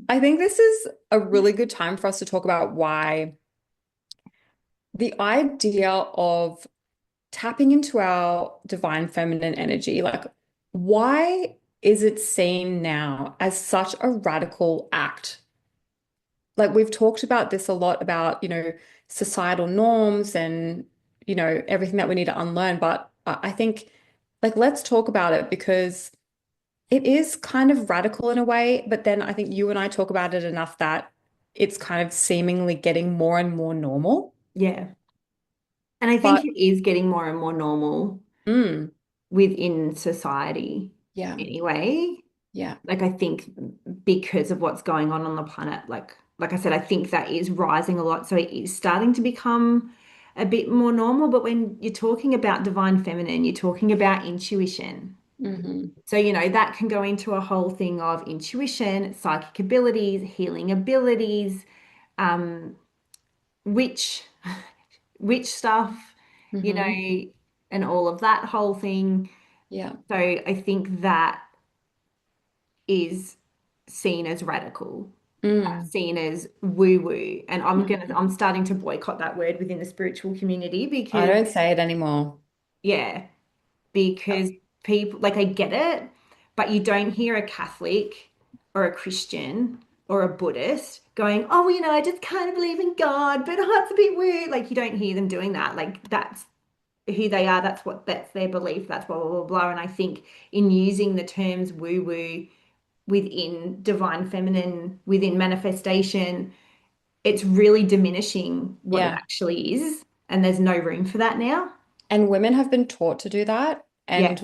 I think this is a really good time for us to talk about why the idea of tapping into our divine feminine energy, like, why is it seen now as such a radical act? Like, we've talked about this a lot about, societal norms and, everything that we need to unlearn. But I think, like, let's talk about it because it is kind of radical in a way. But then I think you and I talk about it enough that it's kind of seemingly getting more and more normal. Yeah. And I think But, it is getting more and more normal mm, within society yeah, anyway. yeah, Like I think because of what's going on the planet, like I said, I think that is rising a lot. So it is starting to become a bit more normal. But when you're talking about divine feminine, you're talking about intuition. hmm, So, that can go into a whole thing of intuition, psychic abilities, healing abilities, um, witch, witch stuff, you hmm, know, and all of that whole thing. yeah, So I think that is seen as radical, mm, seen as woo-woo. And mhm. I'm starting to boycott that word within the spiritual community I because, don't say it anymore. yeah, because people like I get it, but you don't hear a Catholic or a Christian or a Buddhist going, oh, well, I just kind of believe in God, but oh, it's a bit weird. Like you don't hear them doing that. Like that's who they are. That's their belief. That's blah blah blah blah. And I think in using the terms woo woo within divine feminine, within manifestation, it's really diminishing what it Yeah. actually is. And there's no room for that now. And women have been taught to do that. Yeah. And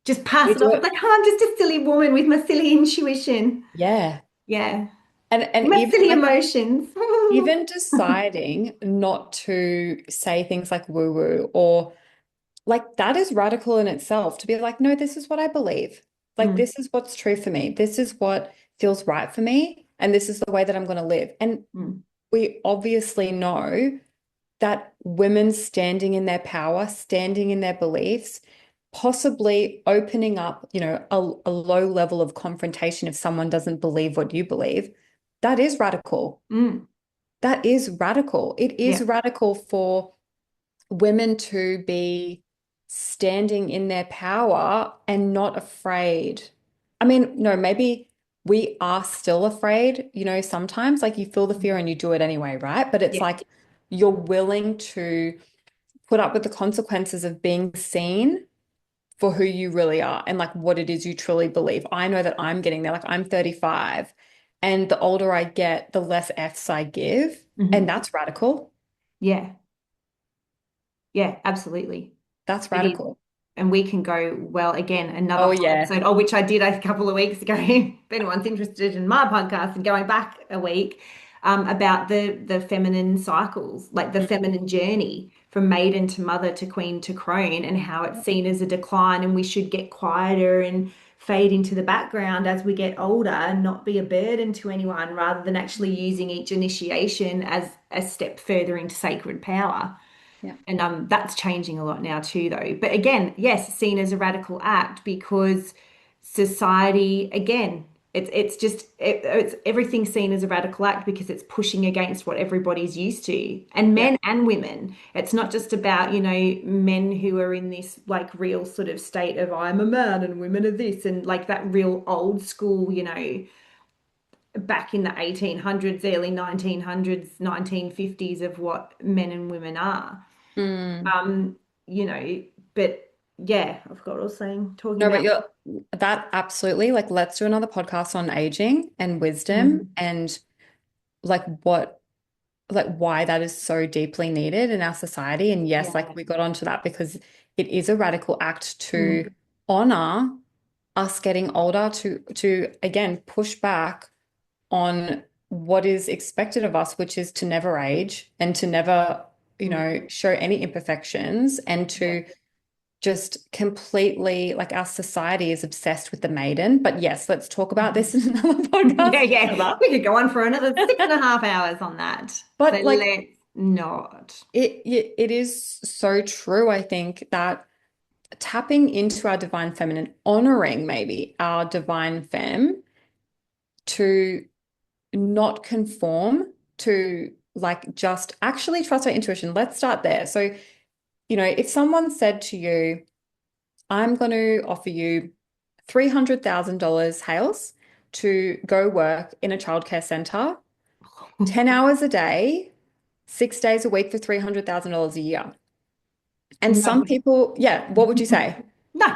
Just pass we it do off. It's it. like, oh, I'm just a silly woman with my silly intuition. Yeah. Yeah. And My even silly like emotions. even deciding not to say things like woo woo or like that is radical in itself to be like, no, this is what I believe. Like Mm, this is what's true for me. This is what feels right for me. And this is the way that I'm going to live. And mm. we obviously know that women standing in their power, standing in their beliefs, possibly opening up, a low level of confrontation if someone doesn't believe what you believe, that is radical. Mm. That is radical. It is Yeah. radical for women to be standing in their power and not afraid. I mean, no, maybe we are still afraid, sometimes like you feel the fear and you do it anyway, right? But it's Yeah. like you're willing to put up with the consequences of being seen for who you really are and like what it is you truly believe. I know that I'm getting there. Like I'm 35, and the older I get, the less F's I give. And Hmm. that's radical. Yeah. Yeah. Absolutely. That's It is. radical. And we can go, well, again, another Oh, whole yeah. episode, oh, which I did a couple of weeks ago. If anyone's interested in my podcast and going back a week, about the feminine cycles, like the feminine journey from maiden to mother to queen to crone, and how it's seen as a decline, and we should get quieter and fade into the background as we get older and not be a burden to anyone, rather than actually using each initiation as a step further into sacred power. Yeah. And that's changing a lot now too, though. But again, yes, seen as a radical act because society, again, it's everything seen as a radical act because it's pushing against what everybody's used to, and Yeah. men and women. It's not just about, men who are in this like real sort of state of I'm a man and women are this, and like that real old school, back in the 1800s, early 1900s, 1950s of what men and women are. Mm. Um, you know, but yeah, I forgot what I was saying, talking No, about. but you're that absolutely like let's do another podcast on aging and wisdom Mm, and like why that is so deeply needed in our society. And yes, like yeah. we got onto that because it is a radical act Mm, to honor us getting older, to again push back on what is expected of us, which is to never age and to never, mm, show any imperfections and yeah. to just completely like our society is obsessed with the maiden. But yes, let's talk about Mhm. this in another Yeah, podcast yeah. together. We could go on for another 6.5 hours on that. So But like let's not. it is so true, I think, that tapping into our divine feminine, honoring maybe our divine femme to not conform to like just actually trust our intuition. Let's start there. So, if someone said to you, I'm going to offer you $300,000, Hales, to go work in a childcare center, 10 hours a day, 6 days a week for $300,000 a year. And some No. people, yeah, what would you say? No.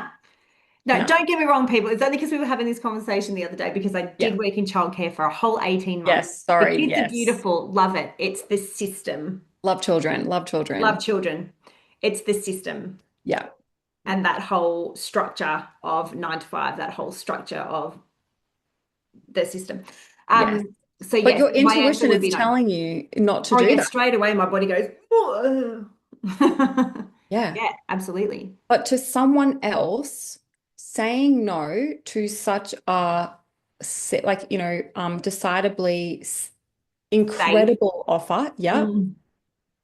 No, No. don't get me wrong, people. It's only because we were having this conversation the other day because I Yeah. did work in childcare for a whole 18 months. Yes. The Sorry. kids are Yes. beautiful, love it. It's the system. Love children. Love Love children. children. It's the system Yeah. and that whole structure of 9 to 5, that whole structure of the system. Yes. So But yes, your my answer intuition would is be no. telling you not to Oh do yeah, that. straight away my body goes, "Whoa." Yeah. Yeah, absolutely. But to someone else, saying no to such a like, decidedly Safe. incredible offer. Yep. Mm.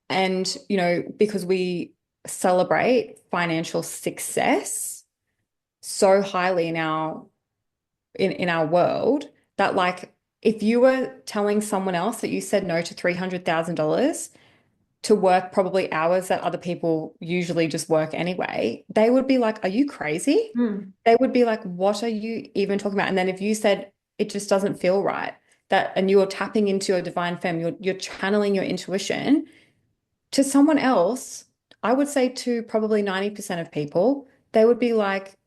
And, because we celebrate financial success so highly in our world that like if you were telling someone else that you said no to $300,000 to work probably hours that other people usually just work anyway, they would be like, "Are you crazy?" Mm. They would be like, "What are you even talking about?" And then if you said it just doesn't feel right, that and you're tapping into your divine femme, you're channeling your intuition to someone else, I would say to probably 90% of people, they would be like,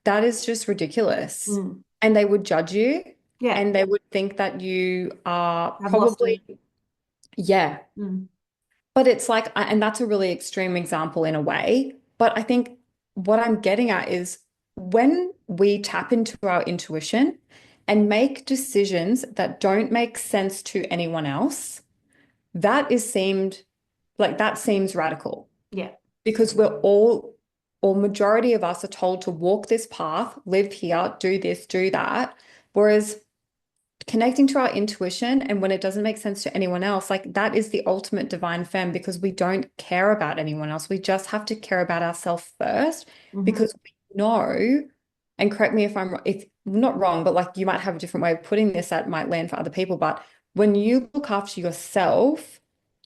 that is just ridiculous. Mm. And they would judge you Yeah, and they would think that you are I've lost probably, it. yeah. Mm. But it's like, and that's a really extreme example in a way. But I think what I'm getting at is when we tap into our intuition and make decisions that don't make sense to anyone else, that is seemed that seems radical Yeah. because we're all, or majority of us are told to walk this path, live here, do this, do that. Whereas connecting to our intuition and when it doesn't make sense to anyone else, like that is the ultimate divine femme because we don't care about anyone else. We just have to care about ourselves first Hmm. because we know, and correct me if not wrong, but like you might have a different way of putting this that might land for other people. But when you look after yourself,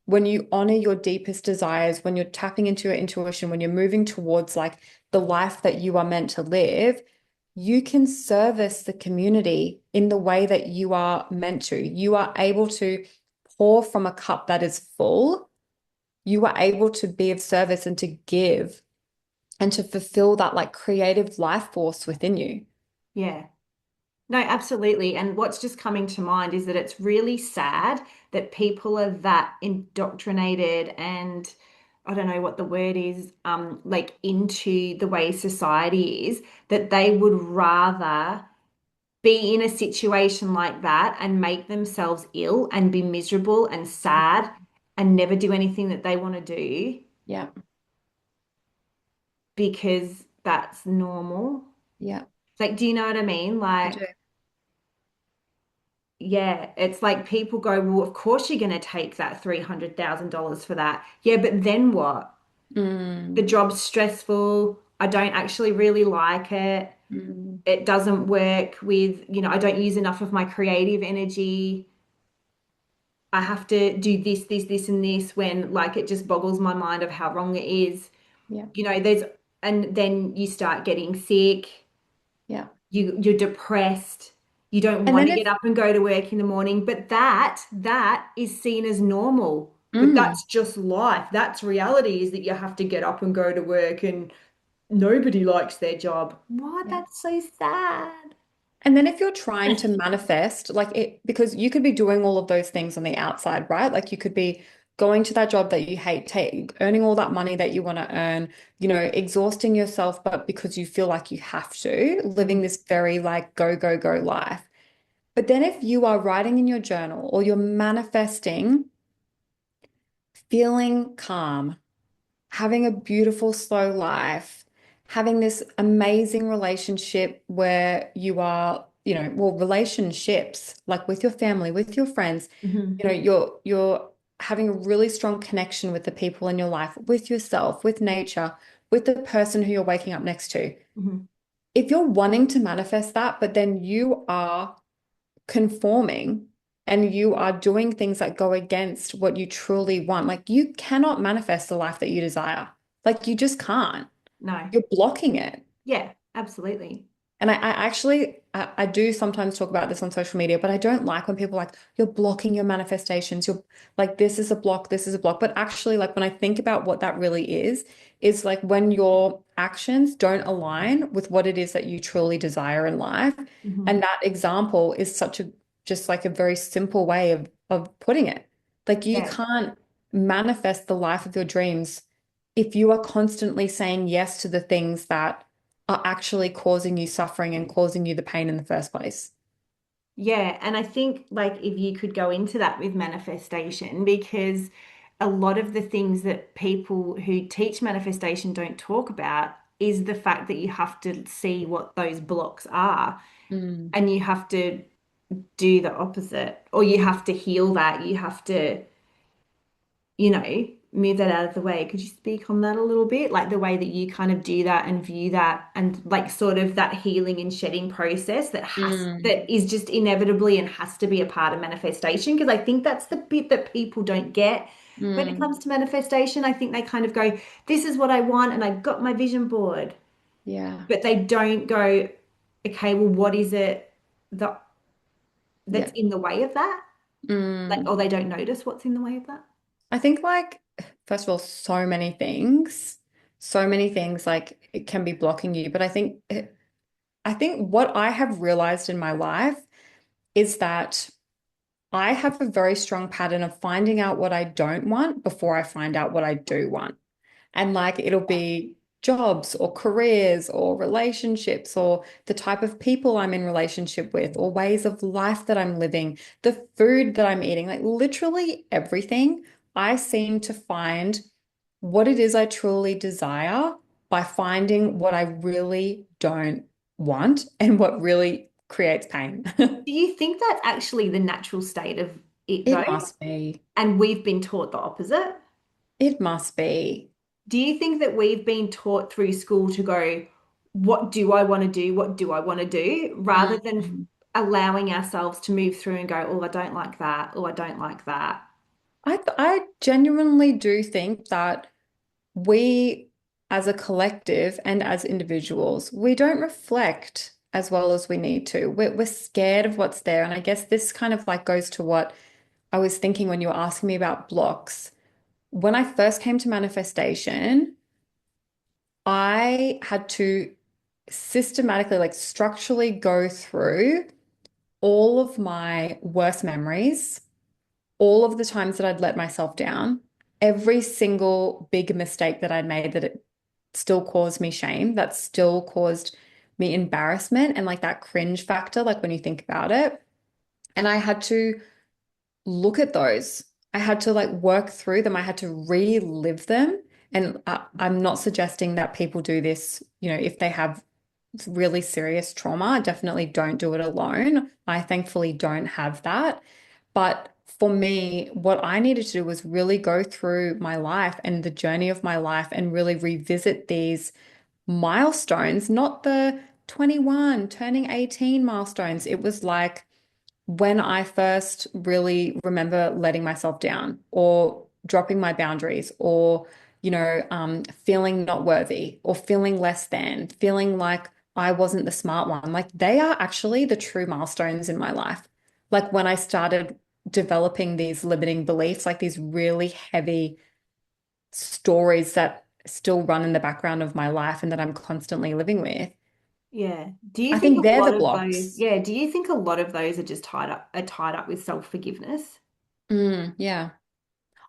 when you honor your deepest desires, when you're tapping into your intuition, when you're moving towards like the life that you are meant to live, you can service the community in the way that you are meant to. You are able to pour from a cup that is full. You are able to be of service and to give and to fulfill that like creative life force within you. Yeah. No, absolutely. And what's just coming to mind is that it's really sad that people are that indoctrinated and I don't know what the word is, like into the way society is, that they would rather be in a situation like that and make themselves ill and be miserable and sad and never do anything that they want to do Yeah, because that's normal. yeah, Like, do you know what I mean? I do. Like, yeah, it's like people go, well, of course you're going to take that $300,000 for that. Yeah, but then what? The Mm, job's stressful. I don't actually really like it. mm, It doesn't work with, I don't use enough of my creative energy. I have to do this, this, this, and this when like it just boggles my mind of how wrong it is. yeah, There's, and then you start getting sick. yeah. You're depressed. You don't And want then to get if, up and go to work in the morning, but that is seen as normal. But mm, that's just life. That's reality is that you have to get up and go to work and nobody likes their job. What? yeah. That's so sad. And then if you're trying to manifest, like it, because you could be doing all of those things on the outside, right? Like you could be going to that job that you hate, earning all that money that you want to earn, exhausting yourself, but because you feel like you have to, living Mm, this very like go, go, go life. But then if you are writing in your journal or you're manifesting, feeling calm, having a beautiful, slow life, having this amazing relationship where you are, well, relationships like with your family, with your friends, mhm, you're having a really strong connection with the people in your life, with yourself, with nature, with the person who you're waking up next to. mhm. If you're wanting to manifest that, but then you are conforming and you are doing things that go against what you truly want, like you cannot manifest the life that you desire. Like you just can't. No. You're blocking it. Yeah, absolutely. And I actually I do sometimes talk about this on social media, but I don't like when people are like, you're blocking your manifestations. You're like, this is a block, this is a block. But actually, like when I think about what that really is like when your actions don't align with what it is that you truly desire in life. Hmm. And that example is such a just like a very simple way of putting it. Like you Yeah. can't manifest the life of your dreams if you are constantly saying yes to the things that are actually causing you suffering and causing you the pain in the first place. Yeah, and I think like if you could go into that with manifestation, because a lot of the things that people who teach manifestation don't talk about is the fact that you have to see what those blocks are Mm, and you have to do the opposite, or you have to heal that. You have to, move that out of the way. Could you speak on that a little bit? Like the way that you kind of do that and view that and like sort of that healing and shedding process mm, that is just inevitably and has to be a part of manifestation. Because I think that's the bit that people don't get when it mm. comes to manifestation. I think they kind of go, this is what I want, and I got my vision board. Yeah. But they don't go, okay, well, what is it that that's Yeah. in the way of that? Like, Mm. or they don't notice what's in the way of that. I think like first of all, so many things like it can be blocking you. But I think what I have realized in my life is that I have a very strong pattern of finding out what I don't want before I find out what I do want. And like it'll be jobs or careers or relationships or the type of people I'm in relationship with or ways of life that I'm living, the food that I'm eating, like literally everything. I seem to find what it is I truly desire by finding what I really don't want and what really creates pain. Do you think that's actually the natural state of it though? It must be. And we've been taught the opposite? It must be. Do you think that we've been taught through school to go, what do I want to do? What do I want to do? Rather than Mm. allowing ourselves to move through and go, oh, I don't like that. Oh, I don't like that. I genuinely do think that we as a collective and as individuals, we don't reflect as well as we need to. We're scared of what's there. And I guess this kind of like goes to what I was thinking when you were asking me about blocks. When I first came to manifestation, I had to systematically, like structurally go through all of my worst memories, all of the times that I'd let myself down, every single big mistake that I'd made that it still caused me shame, that still caused me embarrassment and like that cringe factor, like when you think about it. And I had to look at those. I had to like work through them. I had to relive them. And I'm not suggesting that people do this, if they have really serious trauma, definitely don't do it alone. I thankfully don't have that. But for me, what I needed to do was really go through my life and the journey of my life and really revisit these milestones, not the 21, turning 18 milestones. It was like when I first really remember letting myself down or dropping my boundaries or, feeling not worthy or feeling less than, feeling like I wasn't the smart one. Like they are actually the true milestones in my life. Like when I started developing these limiting beliefs, like these really heavy stories that still run in the background of my life and that I'm constantly living with. Yeah. Do you I think think a they're lot the of those, blocks. yeah, do you think a lot of those are just tied up with self-forgiveness? Yeah.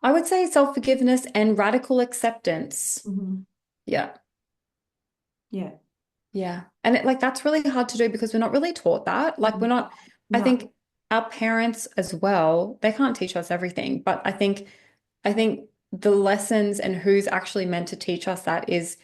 I would say self-forgiveness and radical acceptance. Hmm. Yeah. Yeah. Yeah. And like that's really hard to do because we're not really taught that. Like we're Mhm. not, I No. think our parents as well, they can't teach us everything, but I think the lessons and who's actually meant to teach us that is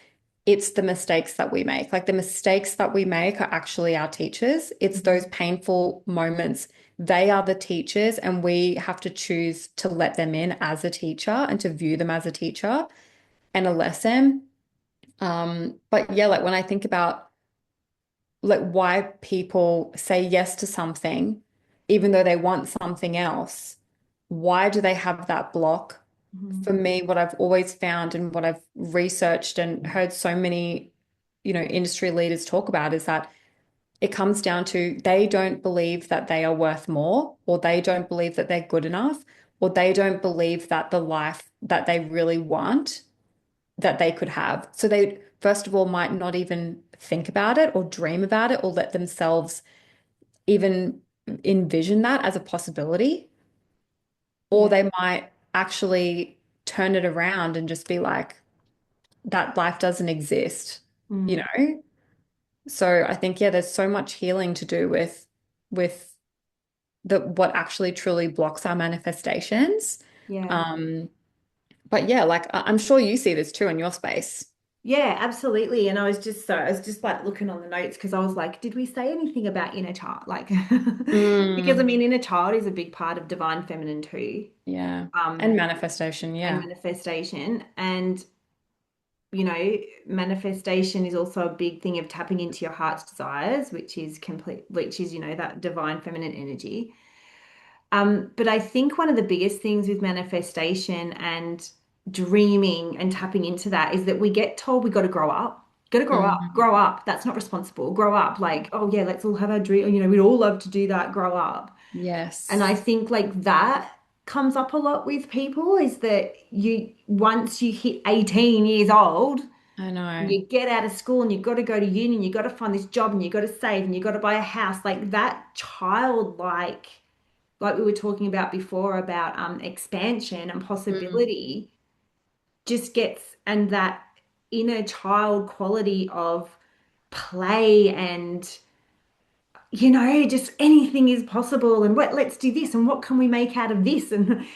it's the mistakes that we make. Like the mistakes that we make are actually our teachers. It's those Mhm. painful moments. They are the teachers, and we have to choose to let them in as a teacher and to view them as a teacher and a lesson. But yeah, like when I think about like why people say yes to something even though they want something else, why do they have that block? Mhm. For me, what I've always found and what I've researched and heard so many, industry leaders talk about is that it comes down to they don't believe that they are worth more, or they don't believe that they're good enough, or they don't believe that the life that they really want that they could have. So they, first of all, might not even think about it or dream about it or let themselves even envision that as a possibility. Or Yeah. they might actually turn it around and just be like, that life doesn't exist, you Mm. know? So I think, yeah, there's so much healing to do with the what actually truly blocks our manifestations. Yeah. Um, but yeah, like I'm sure you see this too in your space. Yeah, absolutely. And I was just like looking on the notes because I was like, did we say anything about inner child? Like, because I Mm, mean, inner child is a big part of divine feminine too, yeah. And um, manifestation, and yeah. manifestation. And, manifestation is also a big thing of tapping into your heart's desires, which is, that divine feminine energy. But I think one of the biggest things with manifestation and dreaming and tapping into that is that we get told we got to grow up. Got to grow up, Mm, grow up. That's not responsible. Grow up. Like, oh yeah, let's all have our dream. We'd all love to do that. Grow up. And I yes. think like that comes up a lot with people is that once you hit 18 years old, I know. you get out of school and you've got to go to uni and you've got to find this job and you've got to save and you've got to buy a house. Like that childlike like we were talking about before about expansion and Mm, possibility just gets and that inner child quality of play and just anything is possible and let's do this and what can we make out of this and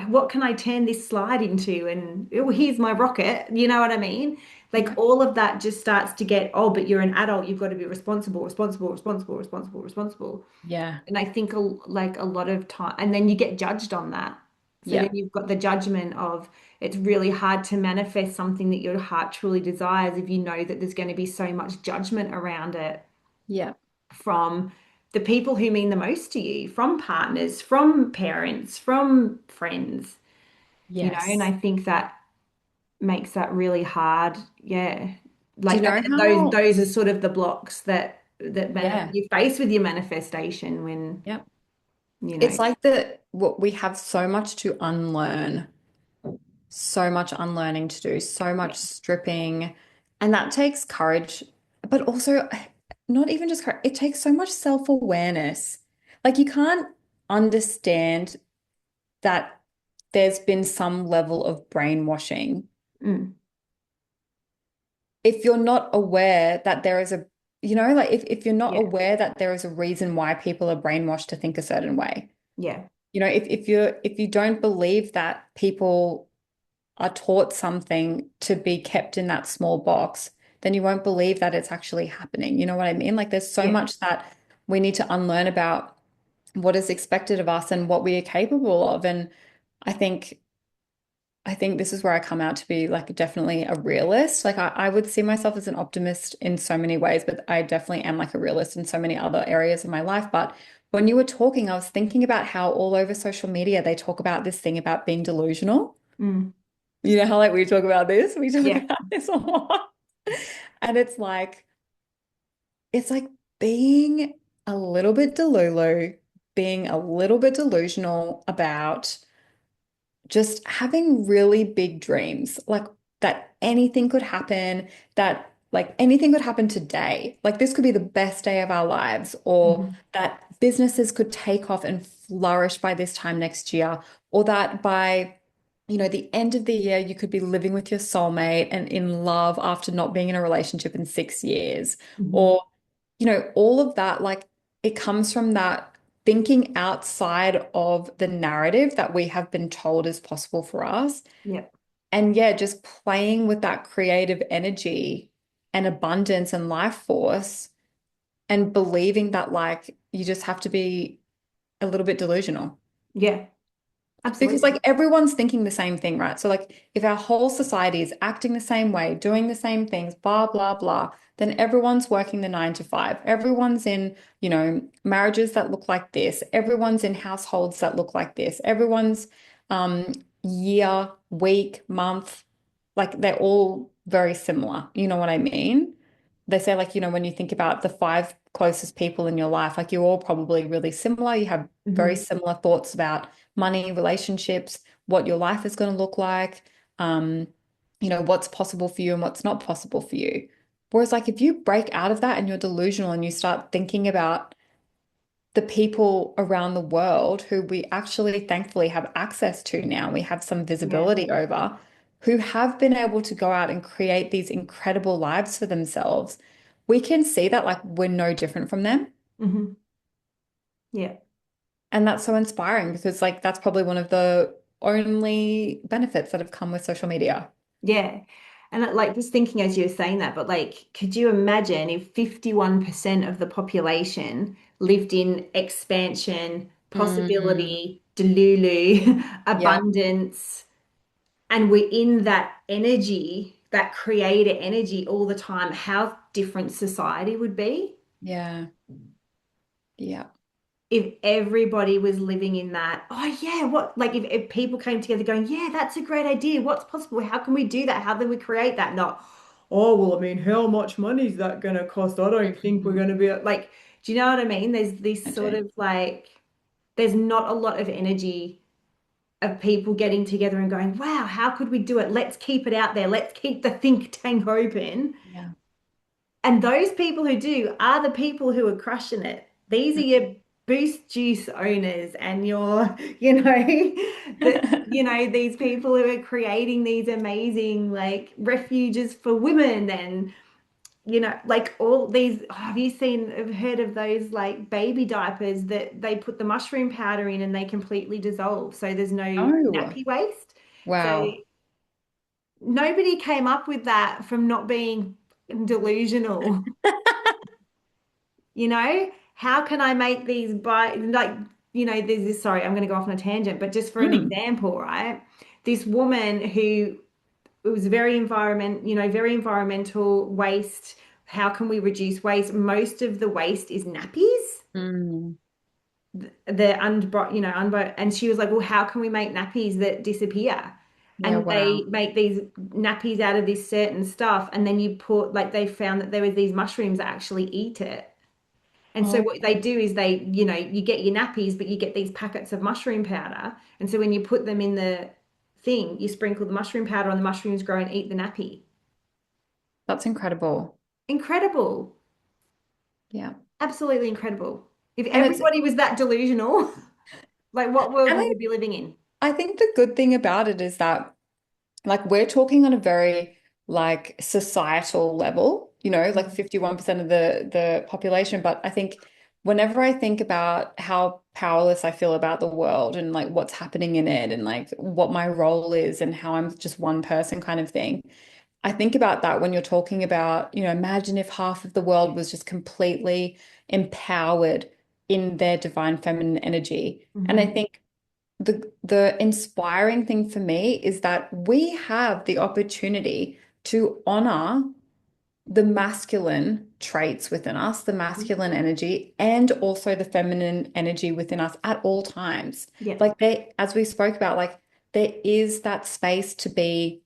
what can I turn this slide into and oh here's my rocket, you know what I mean? Like yeah. all of that just starts to get, oh, but you're an adult, you've got to be responsible, responsible, responsible, responsible, responsible. Yeah. And I think like a lot of time, and then you get judged on that. So then Yeah. you've got the judgment of it's really hard to manifest something that your heart truly desires if you know that there's going to be so much judgment around it Yeah. from the people who mean the most to you, from partners, from parents, from friends, and I Yes. think that makes that really hard. Yeah. Do you Like, and know then those how? those are sort of the blocks that Yeah. you face with your manifestation when, Yeah. you know. It's like that what we have so much to unlearn, so much unlearning to do, so much stripping, and that takes courage, but also not even just courage, it takes so much self-awareness. Like you can't understand that there's been some level of brainwashing Mm, if you're not aware that there is a, like if you're not yeah, aware that there is a reason why people are brainwashed to think a certain way. yeah, If you don't believe that people are taught something to be kept in that small box, then you won't believe that it's actually happening. You know what I mean? Like there's so yeah. much that we need to unlearn about what is expected of us and what we are capable of. And I think I think this is where I come out to be like definitely a realist. Like I would see myself as an optimist in so many ways, but I definitely am like a realist in so many other areas of my life. But when you were talking, I was thinking about how all over social media they talk about this thing about being delusional. Mm, You know how like we talk about this? We talk yeah, about this a lot. And it's like being a little bit delulu, being a little bit delusional about just having really big dreams, like that anything could happen, that like anything could happen today. Like this could be the best day of our lives, or mhm, that businesses could take off and flourish by this time next year, or that by, the end of the year, you could be living with your soulmate and in love after not being in a relationship in 6 years, mhm, or, all of that, like it comes from that thinking outside of the narrative that we have been told is possible for us. yeah, And yeah, just playing with that creative energy and abundance and life force and believing that like you just have to be a little bit delusional. yeah. Because like Absolutely. everyone's thinking the same thing, right? So like if our whole society is acting the same way, doing the same things, blah, blah, blah, then everyone's working the 9 to 5. Everyone's in, marriages that look like this. Everyone's in households that look like this. Everyone's um year, week, month, like they're all very similar. You know what I mean? They say like, when you think about the 5 closest people in your life, like you're all probably really similar. You have very Hmm. similar thoughts about money, relationships, what your life is going to look like, um, what's possible for you and what's not possible for you. Whereas, like, if you break out of that and you're delusional and you start thinking about the people around the world who we actually thankfully have access to now, we have some Yeah. visibility over, who have been able to go out and create these incredible lives for themselves, we can see that like we're no different from them. Hmm. Yeah. And that's so inspiring because like that's probably one of the only benefits that have come with social media. Yeah. And like just thinking as you were saying that, but like, could you imagine if 51% of the population lived in expansion, Mm, possibility, delulu, yeah, abundance, and we're in that energy, that creator energy all the time, how different society would be? yeah, yeah. If everybody was living in that, oh yeah, what like if people came together going, yeah, that's a great idea. What's possible? How can we do that? How can we create that? Not, oh, well, I mean, how much money is that gonna cost? I don't think we're Mhm. gonna be like, do you know what I mean? There's I this sort do. of like, there's not a lot of energy of people getting together and going, wow, how could we do it? Let's keep it out there. Let's keep the think tank open. Yeah. And those people who do are the people who are crushing it. These are your Boost Juice owners and your, these people who are creating these amazing like refuges for women and, like all these, have you have heard of those like baby diapers that they put the mushroom powder in and they completely dissolve. So there's no Oh, nappy waste. So wow. nobody came up with that from not being delusional. How can I make these by like, there's this, sorry, I'm going to go off on a tangent, but just for an Mm, example, right? This woman who was very environmental waste. How can we reduce waste? Most of the waste is nappies. mm. The and she was like, well, how can we make nappies that disappear? Yeah, And they wow. make these nappies out of this certain stuff, and then you put like they found that there were these mushrooms that actually eat it. And so what they Okay. do is you get your nappies, but you get these packets of mushroom powder. And so when you put them in the thing, you sprinkle the mushroom powder on the mushrooms grow and eat the nappy. That's incredible. Incredible. Yeah. Absolutely incredible. If And it's everybody was that delusional, like what world and would we be living in? I think the good thing about it is that like we're talking on a very like societal level, like Mhm. 51% of the population. But I think whenever I think about how powerless I feel about the world and like what's happening in it and like what my role is and how I'm just one person kind of thing, I think about that when you're talking about, imagine if half of the world was just completely empowered in their divine feminine energy. And I Mhm. think the inspiring thing for me is that we have the opportunity to honor the masculine traits within us, the masculine energy, and also the feminine energy within us at all times. Yeah. Like as we spoke about, like there is that space to be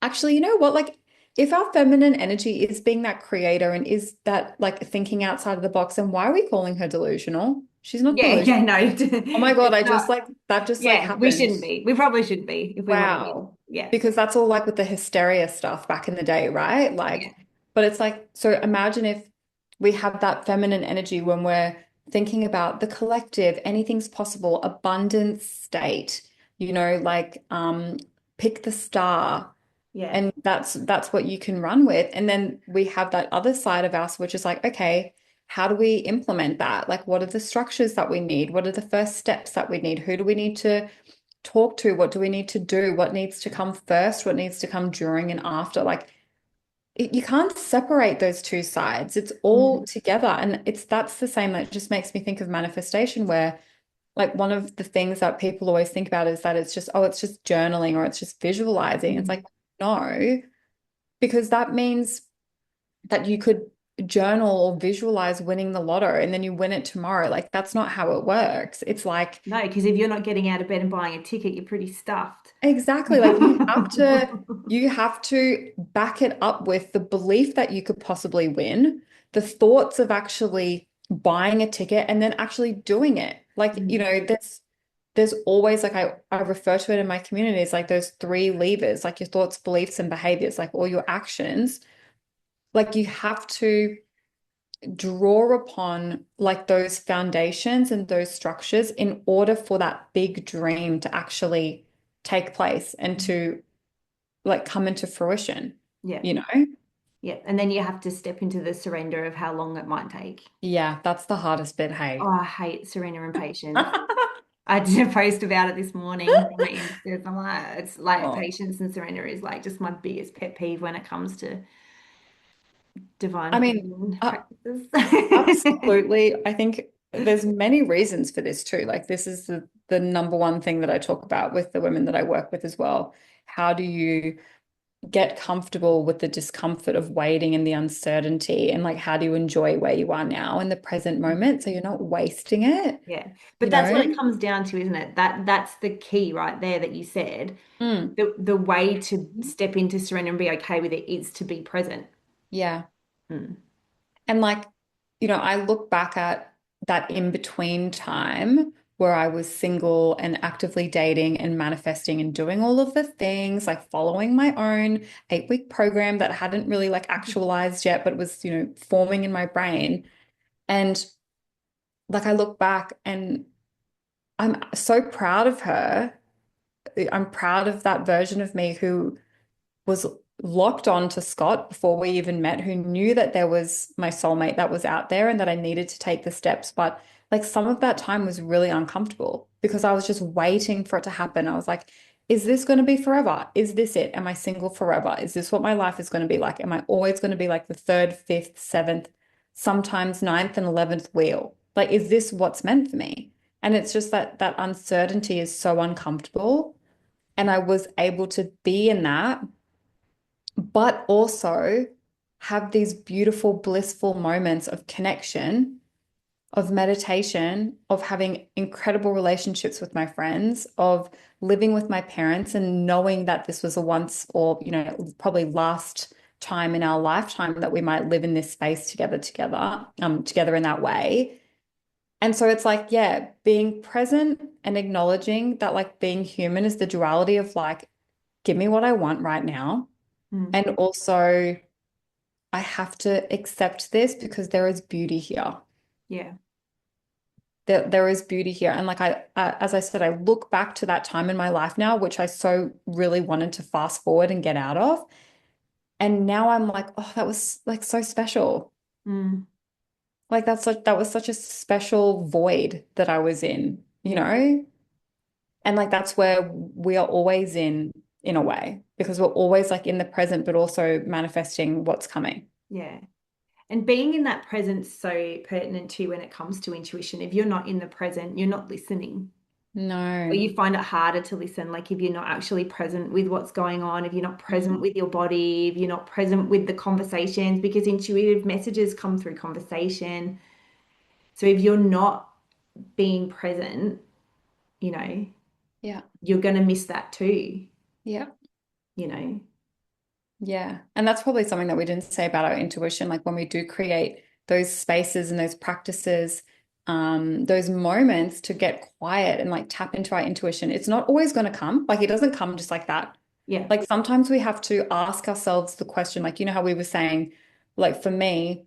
actually, you know what? Like if our feminine energy is being that creator and is that like thinking outside of the box, then why are we calling her delusional? She's not Yeah, delusional. yeah, no. Oh my God, It's I just not, like that just like yeah, we happened. shouldn't be. We probably shouldn't be if we want to be. Wow. Yeah. Because that's all like with the hysteria stuff back in the day, right? Yeah. Like, but it's like, so imagine if we have that feminine energy when we're thinking about the collective, anything's possible, abundance state, like pick the star. Yeah. And that's what you can run with. And then we have that other side of us, which is like, okay, how do we implement that? Like, what are the structures that we need? What are the first steps that we need? Who do we need to talk to? What do we need to do? What needs to come first? What needs to come during and after? Like, you can't separate those two sides. It's all Mhm. together. And that's the same. That just makes me think of manifestation, where like one of the things that people always think about is that it's just, oh, it's just journaling or it's just visualizing. It's Mm. like, no, because that means that you could journal or visualize winning the lotto and then you win it tomorrow. Like that's not how it works. It's like No, because if you're not getting out of bed and buying a ticket, you're pretty stuffed. exactly like you have to back it up with the belief that you could possibly win, the thoughts of actually buying a ticket and then actually doing it. Like, Mm. there's always like I refer to it in my community as like those three levers, like your thoughts, beliefs, and behaviors, like all your actions. Like you have to draw upon like those foundations and those structures in order for that big dream to actually take place and to like come into fruition, Yeah. you know? Yeah. And then you have to step into the surrender of how long it might take. Yeah, that's the hardest bit, Oh, hey. I hate surrender and patience. I did a post about it this morning from my Insta. I'm like, it's like Oh, patience and surrender is like just my biggest pet peeve when it comes to divine I mean, feminine uh, practices. absolutely. I think there's many reasons for this too. Like this is the number one thing that I talk about with the women that I work with as well. How do you get comfortable with the discomfort of waiting and the uncertainty and like how do you enjoy where you are now in the present moment so you're not wasting it, Yeah. you But that's what know? it comes down to, isn't it? That's the key right there that you said. Mm. The way to step into surrender and be okay with it is to be present. Yeah. Mm. And like, I look back at that in between time where I was single and actively dating and manifesting and doing all of the things, like following my own 8-week program that hadn't really like actualized yet, but was, forming in my brain. And like I look back and I'm so proud of her. I'm proud of that version of me who was locked on to Scott before we even met, who knew that there was my soulmate that was out there and that I needed to take the steps. But like some of that time was really uncomfortable because I was just waiting for it to happen. I was like, is this going to be forever? Is this it? Am I single forever? Is this what my life is going to be like? Am I always going to be like the third, fifth, seventh, sometimes ninth and 11th wheel? Like, is this what's meant for me? And it's just that uncertainty is so uncomfortable. And I was able to be in that but also have these beautiful, blissful moments of connection, of meditation, of having incredible relationships with my friends, of living with my parents and knowing that this was a once or, probably last time in our lifetime that we might live in this space together in that way. And so it's like, yeah, being present and acknowledging that like being human is the duality of like, give me what I want right now. Mm. And also I have to accept this because there is beauty here. Yeah. There is beauty here. And like as I said, I look back to that time in my life now, which I so really wanted to fast forward and get out of. And now I'm like, oh, that was like so special. Mm. Like that was such a special void that I was in, Yeah. And like that's where we are always in a way, because we're always like in the present, but also manifesting what's coming. Yeah. And being in that presence so pertinent too when it comes to intuition. If you're not in the present, you're not listening. Or No. you find it harder to listen, like if you're not actually present with what's going on, if you're not present with your body, if you're not present with the conversations, because intuitive messages come through conversation. So if you're not being present, you know, Yeah. you're going to miss that too, Yeah. you know. Yeah. And that's probably something that we didn't say about our intuition. Like when we do create those spaces and those practices, those moments to get quiet and like tap into our intuition, it's not always going to come. Like it doesn't come just like that. Yeah. Like sometimes we have to ask ourselves the question, like, how we were saying, like for me,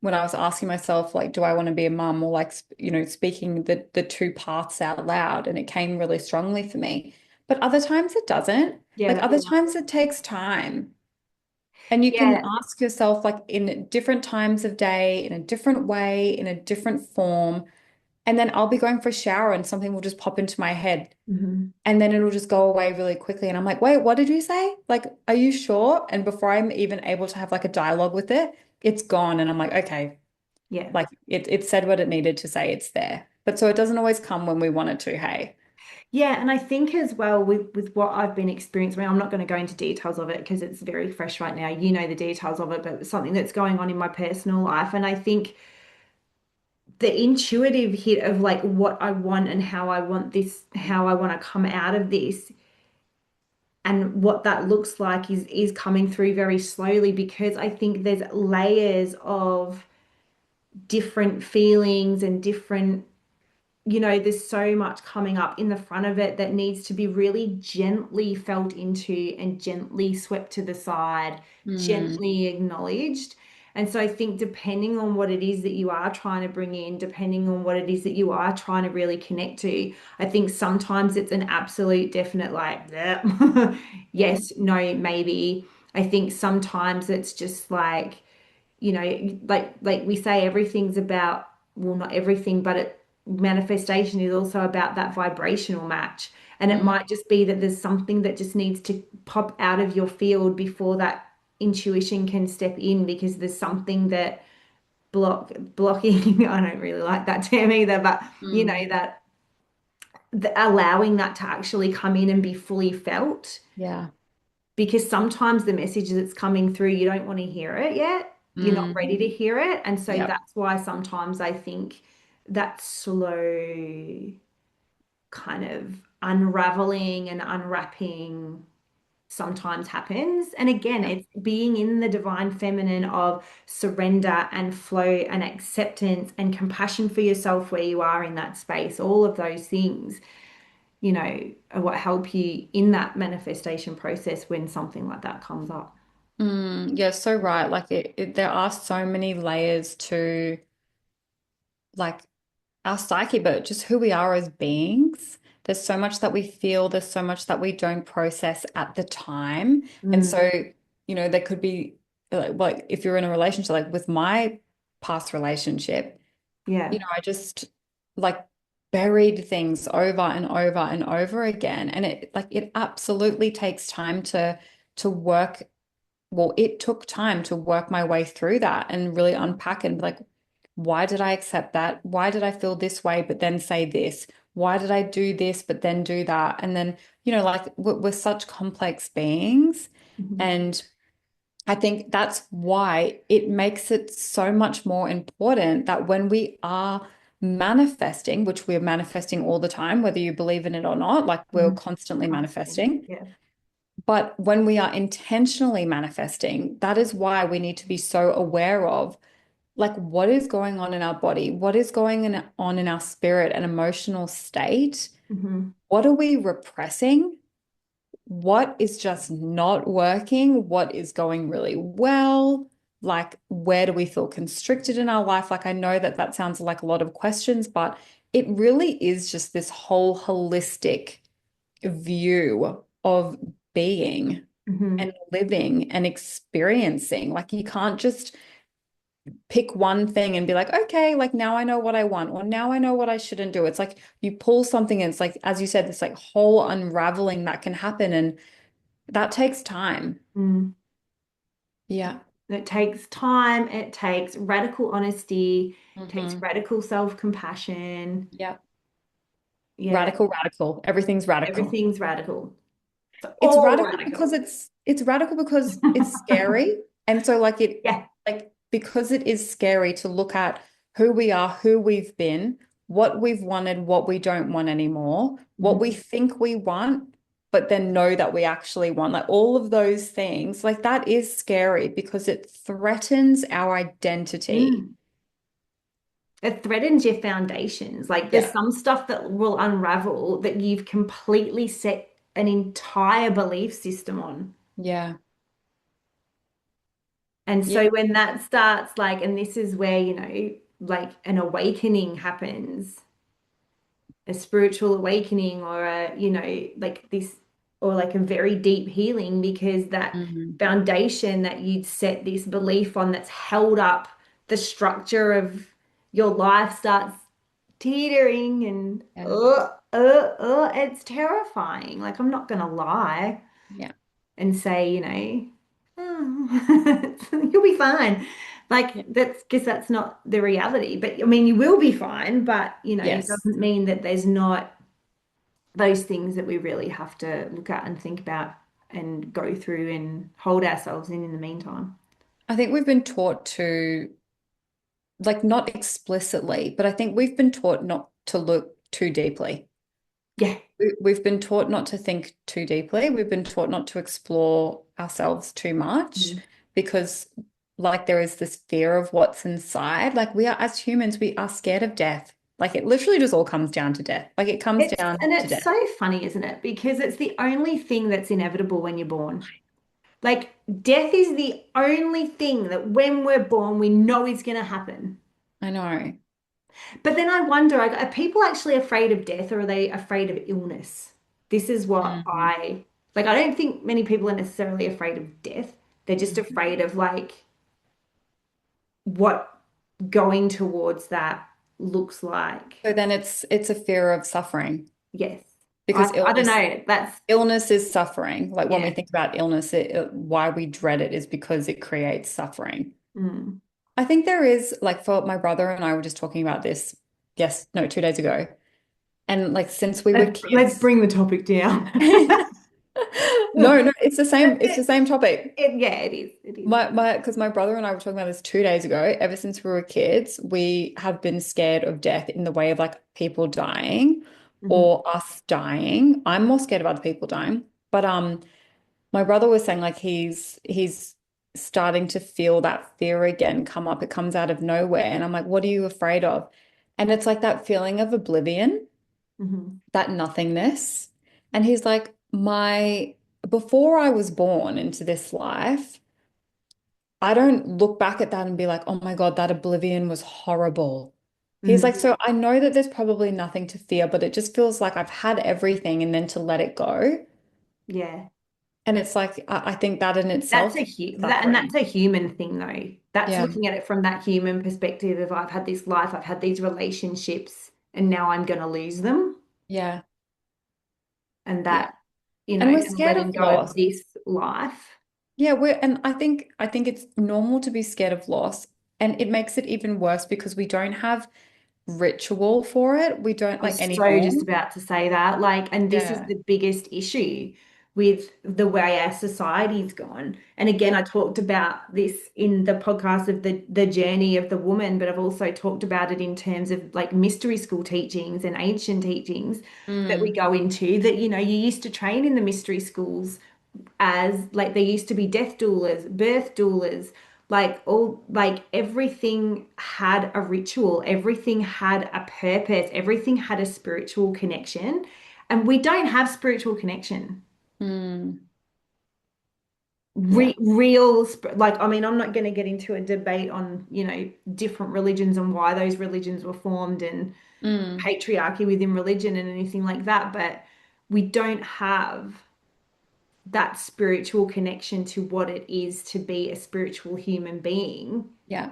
when I was asking myself, like, do I want to be a mum or like, speaking the two paths out loud, and it came really strongly for me. But other times it doesn't. Yeah, Like that other was, times it takes time. And you can yeah. ask yourself, like, in different times of day, in a different way, in a different form. And then I'll be going for a shower and something will just pop into my head. Mhm. And then it'll just go away really quickly. And I'm like, wait, what did you say? Like, are you sure? And before I'm even able to have like a dialogue with it, it's gone. And I'm like, okay, Yeah. like it said what it needed to say. It's there. But so it doesn't always come when we want it to, hey. Yeah, and I think as well with what I've been experiencing, I'm not going to go into details of it because it's very fresh right now. You know the details of it, but it's something that's going on in my personal life. And I think the intuitive hit of like what I want and how I want this, how I want to come out of this and what that looks like is coming through very slowly because I think there's layers of different feelings and different, there's so much coming up in the front of it that needs to be really gently felt into and gently swept to the side, Mm, gently acknowledged. And so I think depending on what it is that you are trying to bring in, depending on what it is that you are trying to really connect to, I think sometimes it's an absolute definite like, "Bleh." yeah. Yes, no, maybe. I think sometimes it's just like, like we say, everything's about, well, not everything, but manifestation is also about that vibrational match. And it Mm, might just be that there's something that just needs to pop out of your field before that intuition can step in because there's something that blocking, I don't really like that term either, but mm, that allowing that to actually come in and be fully felt yeah. because sometimes the message that's coming through, you don't want to hear it yet. You're not Mm, ready to hear it. And so yep. that's why sometimes I think that slow kind of unraveling and unwrapping sometimes happens. And again, Yep. it's being in the divine feminine of surrender and flow and acceptance and compassion for yourself where you are in that space. All of those things, are what help you in that manifestation process when something like that comes up. Yeah, so right. Like there are so many layers to like our psyche, but just who we are as beings. There's so much that we feel, there's so much that we don't process at the time. And Mm, so, there could be like if you're in a relationship, like with my past relationship, yeah. I just like buried things over and over and over again. And it absolutely takes time to work. Well, it took time to work my way through that and really unpack and be like, why did I accept that? Why did I feel this way, but then say this? Why did I do this, but then do that? And then, like we're such complex beings. Mhm. And I think that's why it makes it so much more important that when we are manifesting, which we're manifesting all the time, whether you believe in it or not, like we're Mhm. constantly Constantly. manifesting. Yeah. But when we are intentionally manifesting, that is why we need to be so aware of like what is going on in our body, what is on in our spirit and emotional state. Hmm. What are we repressing? What is just not working? What is going really well? Like, where do we feel constricted in our life? Like, I know that that sounds like a lot of questions, but it really is just this whole holistic view of being Hmm. and living and experiencing. Like, you can't just pick one thing and be like, okay, like now I know what I want, or now I know what I shouldn't do. It's like you pull something and it's like, as you said, this like whole unraveling that can happen. And that takes time. Mm. Yeah. It takes time, it takes radical honesty, takes Hmm. radical self-compassion. Yeah. Yeah, Radical, radical. Everything's radical. everything's radical. It's It's all radical because radical. it's radical because it's scary. And so Yeah. because it is scary to look at who we are, who we've been, what we've wanted, what we don't want anymore, what we Mhm. think we want, but then know that we actually want. Like all of those things, like that is scary because it threatens our identity. Mm. It threatens your foundations. Like there's Yeah. some stuff that will unravel that you've completely set an entire belief system on. Yeah. And Yeah. so when that starts, like, and this is where, like an awakening happens, a spiritual awakening or like this, or like a very deep healing, because that Hmm. foundation that you'd set this belief on that's held up the structure of your life starts teetering and Yeah. it's terrifying. Like, I'm not gonna lie Yeah. and say, oh, you'll be fine. Like Yeah. that's because that's not the reality. But I mean, you will be fine, but it Yes. doesn't mean that there's not those things that we really have to look at and think about and go through and hold ourselves in the meantime. I think we've been taught to, like, not explicitly, but I think we've been taught not to look too deeply. Yeah. We've been taught not to think too deeply. We've been taught not to explore ourselves too much Mm. because, like, there is this fear of what's inside. Like, we are, as humans, we are scared of death. Like, it literally just all comes down to death. Like, it comes down to It's death. so funny, isn't it? Because it's the only thing that's inevitable when you're born. Like death is the only thing that when we're born, we know is going to happen. I know. But then I wonder, are people actually afraid of death or are they afraid of illness? This is what Mm. like. I don't think many people are necessarily afraid of death. They're just Mhm. afraid of like what going towards that looks like. So then it's a fear of suffering Yes. because I don't know. That's, illness is suffering. Like when we yeah. think about illness, why we dread it is because it creates suffering. Mm. I think there is, like, for my brother and I were just talking about this, yes, no, 2 days ago. And like since we were Let's kids, bring the topic down. no, no, it's the It, same topic. yeah, it is. It is. Because my brother and I were talking about this 2 days ago. Ever since we were kids, we have been scared of death in the way of like people dying Mhm. or us dying. I'm more scared of other people dying. But my brother was saying like he's starting to feel that fear again come up. It comes out of nowhere. And I'm like, what are you afraid of? And it's like that feeling of oblivion, Mhm. that nothingness. And he's like, before I was born into this life, I don't look back at that and be like, oh my God, that oblivion was horrible. He's Mm. like, so I know that there's probably nothing to fear, but it just feels like I've had everything and then to let it go. Yeah. And it's like, I think that in itself is That's suffering. a human thing though. That's Yeah. looking at it from that human perspective of I've had this life, I've had these relationships, and now I'm going to lose them. Yeah. And Yeah. that, And we're and scared letting of go of loss. this life. Yeah, and I think it's normal to be scared of loss. And it makes it even worse because we don't have ritual for it. We don't I like was so anymore. just about to say that. Like, and this is Yeah. the biggest issue with the way our society's gone. And again, I talked about this in the podcast of the journey of the woman, but I've also talked about it in terms of like mystery school teachings and ancient teachings that we Mm, go into that, you used to train in the mystery schools as like there used to be death doulas, birth doulas, like all like everything had a ritual, everything had a purpose, everything had a spiritual connection. And we don't have spiritual connection. mm, yeah. Like I mean, I'm not going to get into a debate on, different religions and why those religions were formed and Mm, patriarchy within religion and anything like that, but we don't have that spiritual connection to what it is to be a spiritual human being. yeah.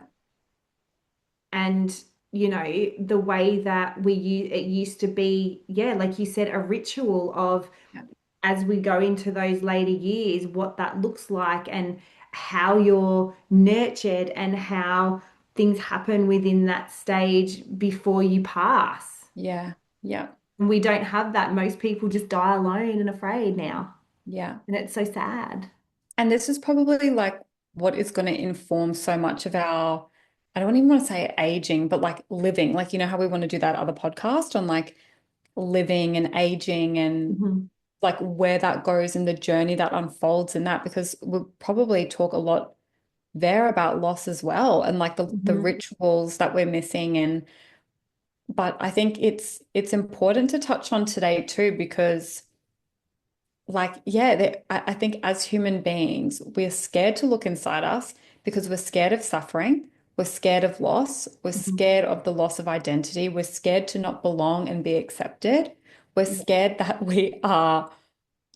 And, the way that it used to be, yeah, like you said, a ritual of Yeah. as we go into those later years, what that looks like and how you're nurtured and how things happen within that stage before you pass. Yeah. Yeah. And we don't have that. Most people just die alone and afraid now. Yeah. And it's so sad. And this is probably like what is going to inform so much of our, I don't even want to say aging, but like living. Like, you know how we want to do that other podcast on like living and aging and Mhm. like where that goes in the journey that unfolds in that, because we'll probably talk a lot there about loss as well and like the Mhm. rituals that we're missing. And but I think it's important to touch on today too, because like, yeah, I think as human beings, we're scared to look inside us because we're scared of suffering. We're scared of loss. We're Mhm. scared of the loss of identity. We're scared to not belong and be accepted. We're Yeah. scared that we are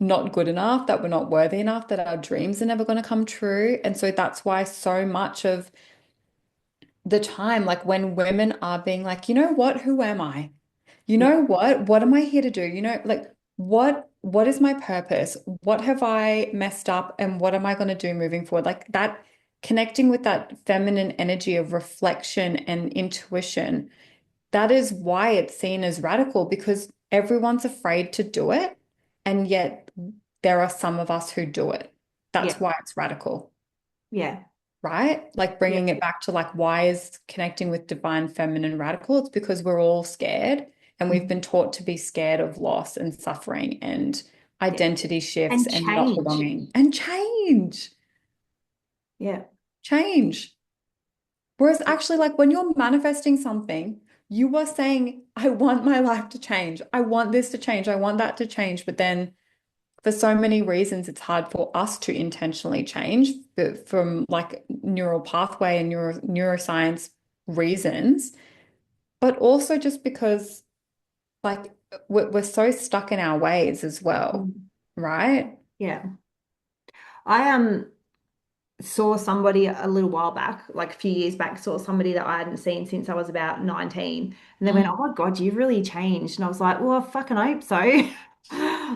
not good enough, that we're not worthy enough, that our dreams are never going to come true. And so that's why so much of the time, like when women are being like, you know what, who am I? You Yeah. know what am I here to do? You know, like what is my purpose? What have I messed up and what am I going to do moving forward? Like that connecting with that feminine energy of reflection and intuition, that is why it's seen as radical because everyone's afraid to do it. And yet there are some of us who do it. Yeah. That's why it's radical, Yeah. right? Like Yeah. bringing it back to like, why is connecting with divine feminine radical? It's because we're all scared and we've Mhm. been taught to be scared of loss and suffering and Yeah. identity shifts And and not change. belonging and change, Yeah. change. Whereas actually, like when you're manifesting something, you are saying, I want my life to change. I want this to change. I want that to change. But then for so many reasons, it's hard for us to intentionally change from like neural pathway and neuroscience reasons, but also just because like we're so stuck in our ways as well, Mm. right? Yeah. I saw somebody a little while back, like a few years back, saw somebody that I hadn't seen since I was about 19. And they went, "Oh Mm, my God, you've really changed." And I was like, "Well, I fucking hope so."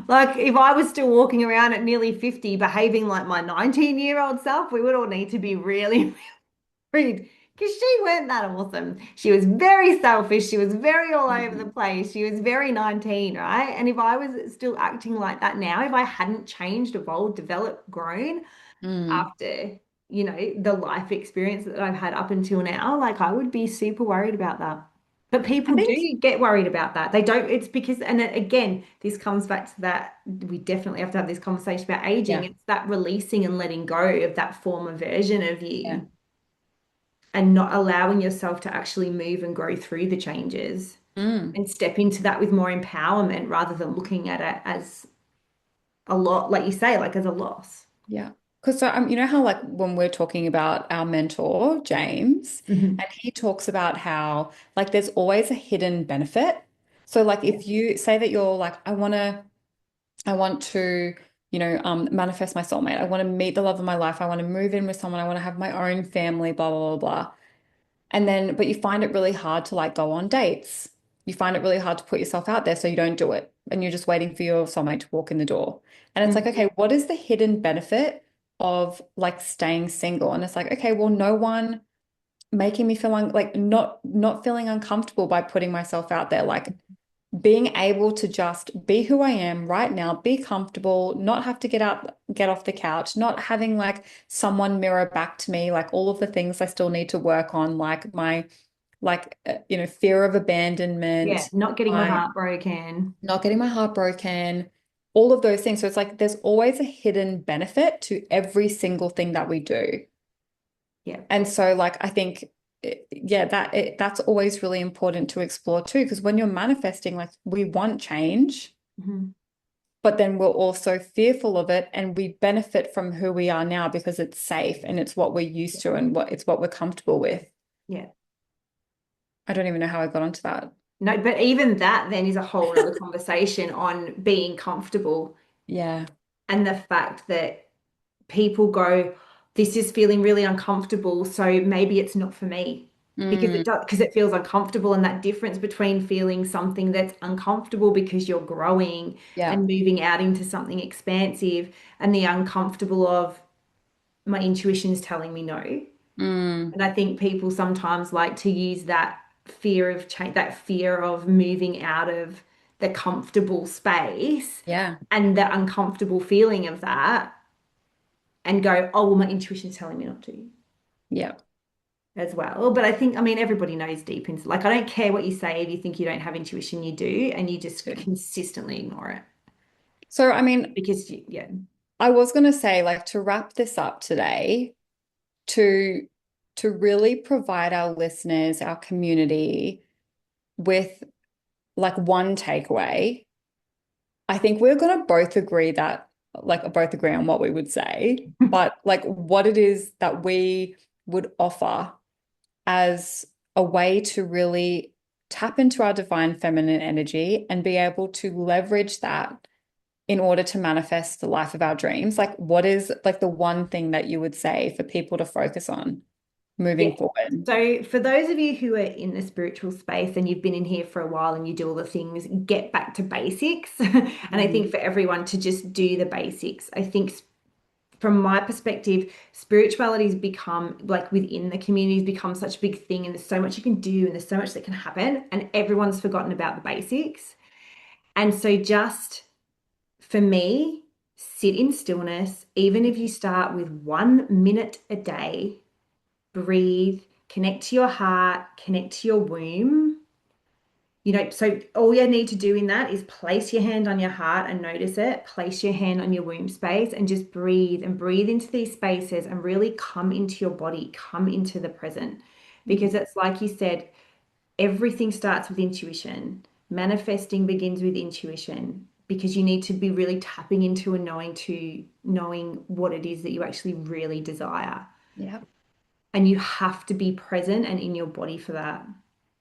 Like, if I was still walking around at nearly 50 behaving like my 19-year-old self, we would all need to be really rude because she weren't that awesome. She was very selfish. She was very all over the mm, place. She was very 19, right? And if I was still acting like that now, if I hadn't changed, evolved, developed, grown, mm. after, the life experience that I've had up until now, like I would be super worried about that. But I people think, do get worried about that. They don't, it's because, and then again, this comes back to that, we definitely have to have this conversation about aging. yeah, It's that releasing and letting go of that former version of yeah. you and not allowing yourself to actually move and grow through the changes Mm. and step into that with more empowerment rather than looking at it as a lot, like you say, like as a loss. Yeah. Because so you know how like when we're talking about our mentor, James, Mhm. and he talks about how like there's always a hidden benefit. So like Yeah. if you say that you're like, I want to, manifest my soulmate. I want to meet the love of my life. I want to move in with someone. I want to have my own family, blah, blah, blah, blah. And then, but you find it really hard to like go on dates. You find it really hard to put yourself out there, so you don't do it. And you're just waiting for your soulmate to walk in the door. And it's like, Mhm. okay, what is the hidden benefit of like staying single? And it's like, okay, well, no one making me feel like not feeling uncomfortable by putting myself out there. Like being able to just be who I am right now, be comfortable, not have to get off the couch, not having like someone mirror back to me, like all of the things I still need to work on, like my fear of Yeah, abandonment, not getting my my heart broken. not getting my heart broken, all of those things. So it's like there's always a hidden benefit to every single thing that we do. Yeah. And so like I think yeah, that's always really important to explore too, because when you're manifesting, like we want change, Mhm. but then we're also fearful of it and we benefit from who we are now because it's safe and it's what we're used to and what we're comfortable with. Yeah. I don't even know how I got onto that. No, but even that then is a whole other conversation on being comfortable Yeah. and the fact that people go, this is feeling really uncomfortable, so maybe it's not for me. Because Mm, it does, because it feels uncomfortable, and that difference between feeling something that's uncomfortable because you're growing yeah. and moving out into something expansive, and the uncomfortable of my intuition is telling me no. Mm, And I think people sometimes like to use that fear of change, that fear of moving out of the comfortable space yeah. and the uncomfortable feeling of that and go, oh, well, my intuition's telling me not to Yeah. as well. But I think, I mean, everybody knows deep into, like, I don't care what you say. If you think you don't have intuition, you do, and you just Too. consistently ignore it So, I mean, because, yeah. I was going to say, like, to wrap this up today, to to really provide our listeners, our community with like one takeaway, I think we're going to both agree that, like, both agree on what we would say, but like what it is that we would offer as a way to really tap into our divine feminine energy and be able to leverage that in order to manifest the life of our dreams. Like, what is like the one thing that you would say for people to focus on Yeah. moving forward? So, for those of you who are in the spiritual space and you've been in here for a while and you do all the things, get back to basics. And I think Mm, for everyone to just do the basics. I think from my perspective, spirituality's become like within the community's become such a big thing, and there's so much you can do, and there's so much that can happen, and everyone's forgotten about the basics. And so just for me, sit in stillness, even if you start with 1 minute a day, breathe, connect to your heart, connect to your womb. So all you need to do in that is place your hand on your heart and notice it. Place your hand on your womb space and just breathe and breathe into these spaces and really come into your body, come into the present. Because it's like you said, everything starts with intuition. Manifesting begins with intuition because you need to be really tapping into and knowing what it is that you actually really desire. Yeah. And you have to be present and in your body for that.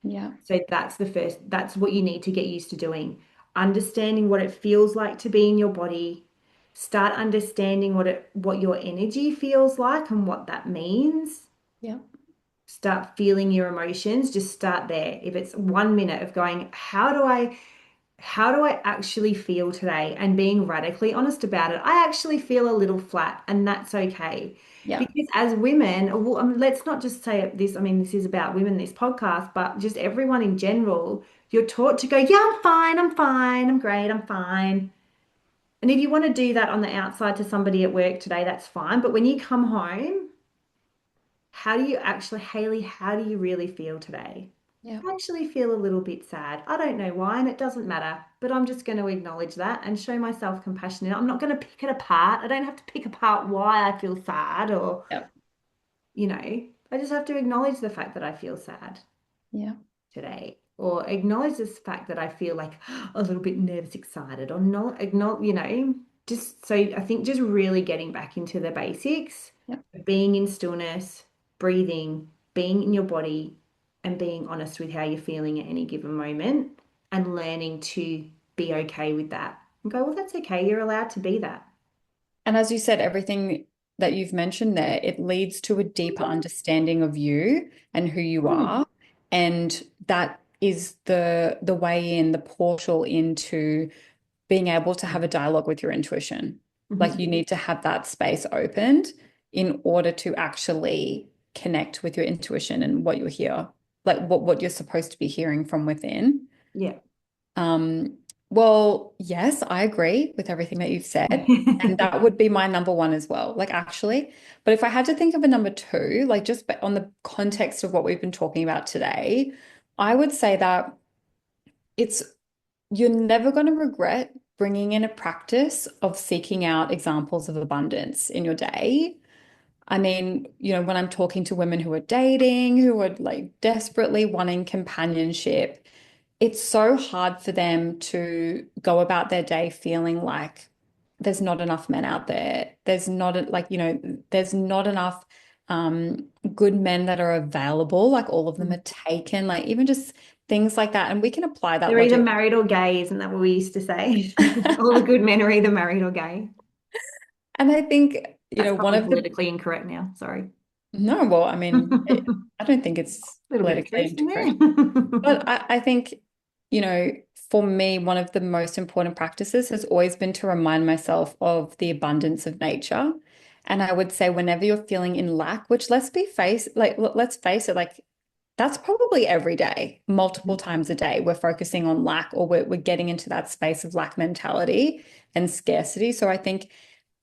Yeah. So that's what you need to get used to doing. Understanding what it feels like to be in your body. Start understanding what your energy feels like and what that means. Yeah. Start feeling your emotions. Just start there. If it's 1 minute of going, how do I actually feel today? And being radically honest about it. I actually feel a little flat, and that's okay. Yeah. Because as women, well, let's not just say this, I mean, this is about women, this podcast, but just everyone in general, you're taught to go, yeah, I'm fine, I'm great, I'm fine. And if you want to do that on the outside to somebody at work today, that's fine. But when you come home, how do you actually, Hayley, how do you really feel today? Yeah. I actually feel a little bit sad. I don't know why, and it doesn't matter, but I'm just going to acknowledge that and show myself compassion. I'm not going to pick it apart. I don't have to pick apart why I feel sad or, Yeah. I just have to acknowledge the fact that I feel sad Yeah. today or acknowledge this fact that I feel like a little bit nervous, excited or not acknowledge, just so I think just really getting back into the basics, Yeah. being in stillness, breathing, being in your body and being honest with how you're feeling at any given moment and learning to be okay with that and go, well, that's okay. You're allowed to be that. And as you said, everything that you've mentioned there, it leads to a deeper understanding of you and who you Mm. are. And that is the way in, the portal into being able to have a dialogue with your intuition. Like Mhm. you need to have that space opened in order to actually connect with your intuition and what you hear, like what you're supposed to be hearing from within. Yeah. Um, well, yes, I agree with everything that you've said. And that would be my number one as well, like actually. But if I had to think of a number two, like just on the context of what we've been talking about today, I would say that it's you're never going to regret bringing in a practice of seeking out examples of abundance in your day. I mean, when I'm talking to women who are dating, who are like desperately wanting companionship, it's so hard for them to go about their day feeling like there's not enough men out there. There's not enough good men that are available. Like all of them are taken, like even just things like that. And we can apply that They're either logic. married or gay, isn't that what we used to say? All the good men are either married or gay. And I think, That's one probably of the, politically incorrect now. Sorry. no, well, I A mean, I don't think it's little bit of politically truth in incorrect. there. But I think, you know, for me, one of the most important practices has always been to remind myself of the abundance of nature. And I would say whenever you're feeling in lack, which let's face it, like that's probably every day, multiple times a day, we're focusing on lack or we're getting into that space of lack mentality and scarcity. So I think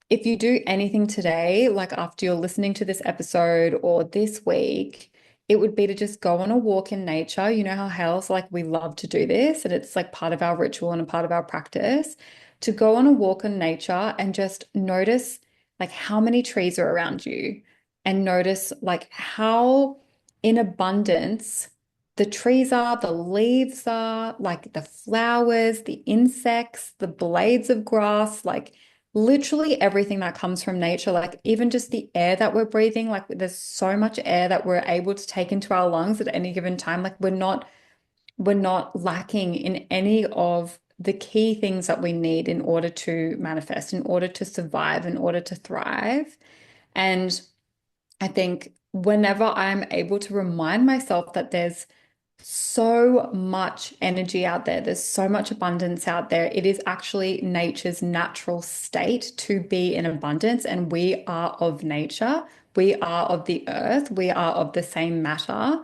if you do anything today, like after you're listening to this episode or this week, it would be to just go on a walk in nature. You know how hell's like we love to do this, and it's like part of our ritual and a part of our practice to go on a walk in nature and just notice like how many trees are around you and notice like how in abundance the trees are, the leaves are, like the flowers, the insects, the blades of grass, like literally everything that comes from nature, like even just the air that we're breathing, like there's so much air that we're able to take into our lungs at any given time. Like we're not lacking in any of the key things that we need in order to manifest, in order to survive, in order to thrive. And I think whenever I'm able to remind myself that there's so much energy out there. There's so much abundance out there. It is actually nature's natural state to be in abundance, and we are of nature. We are of the earth. We are of the same matter.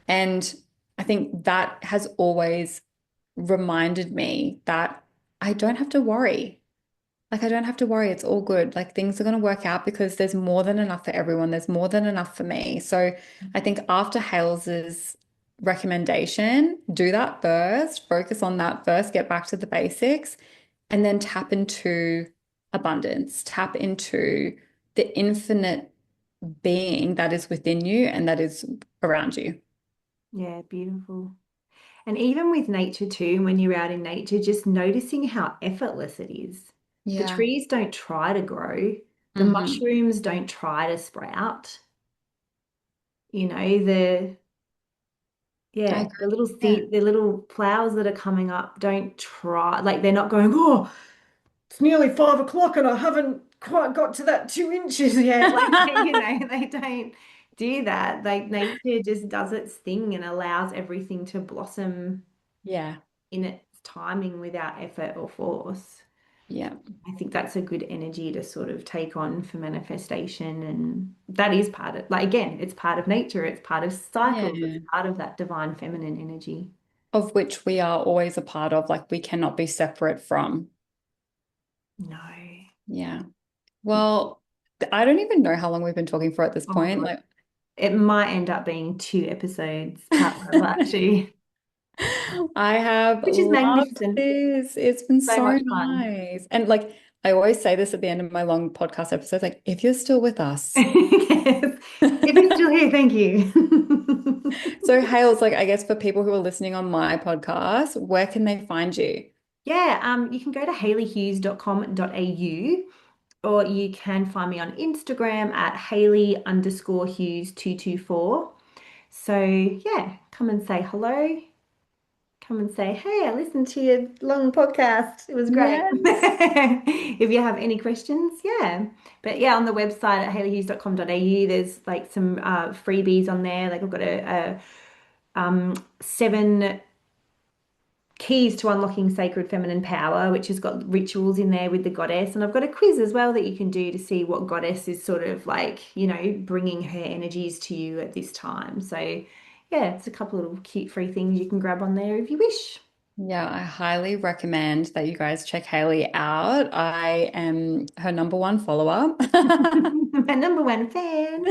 And I think that has always reminded me that I don't have to worry. Like, I don't have to worry. It's all good. Like, things are going to work out because there's more than enough for everyone. There's more than enough for me. So I think after Hales's recommendation, do that first, focus on that first, get back to the basics, and then tap into abundance, tap into the infinite being that is within you and that is around you. Yeah, beautiful. And even with nature too, when you're out in nature, just noticing how effortless it is. The Yeah. trees don't try to grow, the Hmm. mushrooms don't try to sprout. The I yeah, agree. the little Yeah. seed, the little flowers that are coming up don't try, like they're not going, oh, it's nearly 5 o'clock and I haven't quite got to that 2 inches yet. Like they don't do that. Like nature just does its thing and allows everything to blossom Yeah. in its timing without effort or force. Yeah. I think that's a good energy to sort of take on for manifestation. And that is part of, like, again, it's part of nature, it's part of cycles, it's Yeah. part of that divine feminine energy. Of which we are always a part of, like we cannot be separate from. No. Yeah. Well, I don't even know how long we've been talking for at this Oh my point. God. Like, It might end up being 2 episodes, part two, I have which is loved magnificent. this. It's been So so much fun. nice. And like, I always say this at the end of my long podcast episodes, like, if you're still with us. Yes. If you're still here, thank you. So, Hales, like, I guess for people who are listening on my podcast, where can they find you? Yeah, you can go to hayleyhughes.com.au or you can find me on Instagram at Hayley_Hughes224. So yeah, come and say hello. Come and say, hey, I listened to your long podcast. It was great. Yes. If you have any questions, yeah. But yeah, on the website at hayleyhughes.com.au, there's like some freebies on there. Like I've got a 7 keys to unlocking sacred feminine power, which has got rituals in there with the goddess. And I've got a quiz as well that you can do to see what goddess is sort of like, bringing her energies to you at this time. So, yeah, it's a couple of little cute free things you can grab on there if you wish. Yeah, I highly recommend that you guys check Hayley out. I am her number one follower, My number one fan.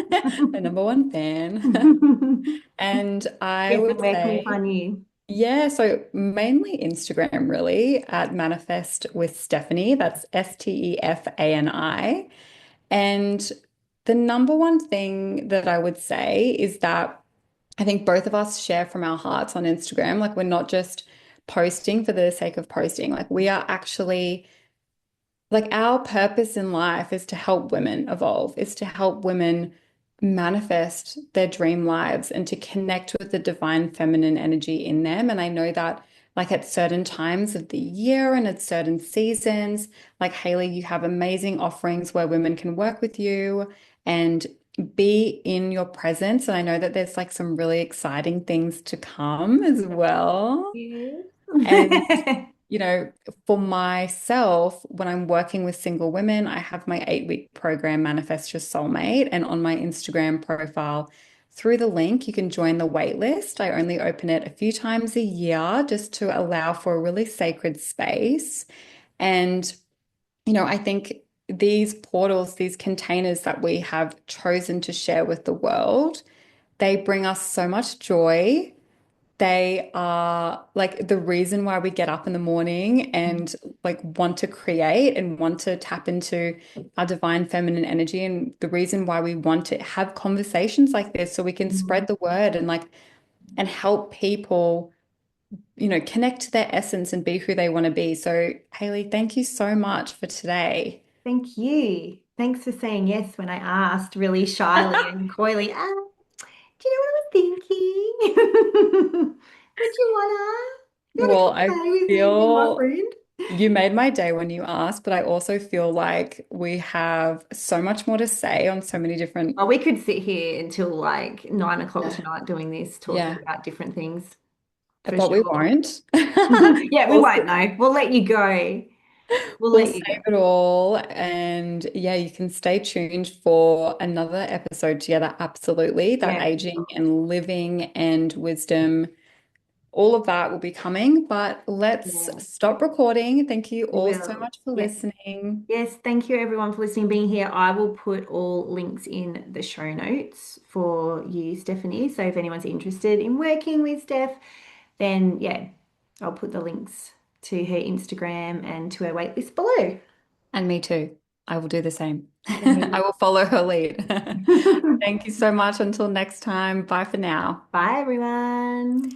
her number one fan. And I Yes, and would where can we say, find you? yeah, so mainly Instagram, really, at Manifest with Stephanie. That's Stefani. And the number one thing that I would say is that I think both of us share from our hearts on Instagram. Like, we're not just posting for the sake of posting. Like, we are actually, like, our purpose in life is to help women evolve, is to help women manifest their dream lives and to connect with the divine feminine energy in them. And I know that, like, at certain times of the year and at certain seasons, like Hayley, you have amazing offerings where women can work with you and be in your presence. And I know that there's like some really exciting things to come as well. Yes. And you know, for myself, when I'm working with single women, I have my 8-week program, Manifest Your Soulmate. And on my Instagram profile, through the link, you can join the wait list. I only open it a few times a year just to allow for a really sacred space. And, I think these portals, these containers that we have chosen to share with the world, they bring us so much joy. They are like the reason why we get up in the morning and like want to create and want to tap into our divine feminine energy, and the reason why we want to have conversations like this so we can spread the word and like and help people, connect to their essence and be who they want to be. So, Hayley, thank you so much for today. Thank you. Thanks for saying yes when I asked really shyly and coyly. Do you know what I was thinking? Would you wanna Well, I come play with me and be my feel friend? You made my day when you asked, but I also feel like we have so much more to say on so many different. Oh, we could sit here until like 9 o'clock Yeah. tonight doing this, talking Yeah, about different things for but we sure. won't. Yeah, we We'll, won't know. We'll let you go. We'll we'll let you save go. it all. And yeah, you can stay tuned for another episode together. Absolutely. That Yeah. aging and living and wisdom, all of that will be coming. But let's Yeah, stop recording. Thank you we all so will. much for Yeah. listening. Yes, thank you everyone for listening, being here. I will put all links in the show notes for you, Stephanie. So if anyone's interested in working with Steph, then yeah, I'll put the links to her Instagram and to her waitlist below. And me too. I will do the same. I Amazing. will follow her lead. Thank you so much. Until next time. Bye for now. Bye, everyone.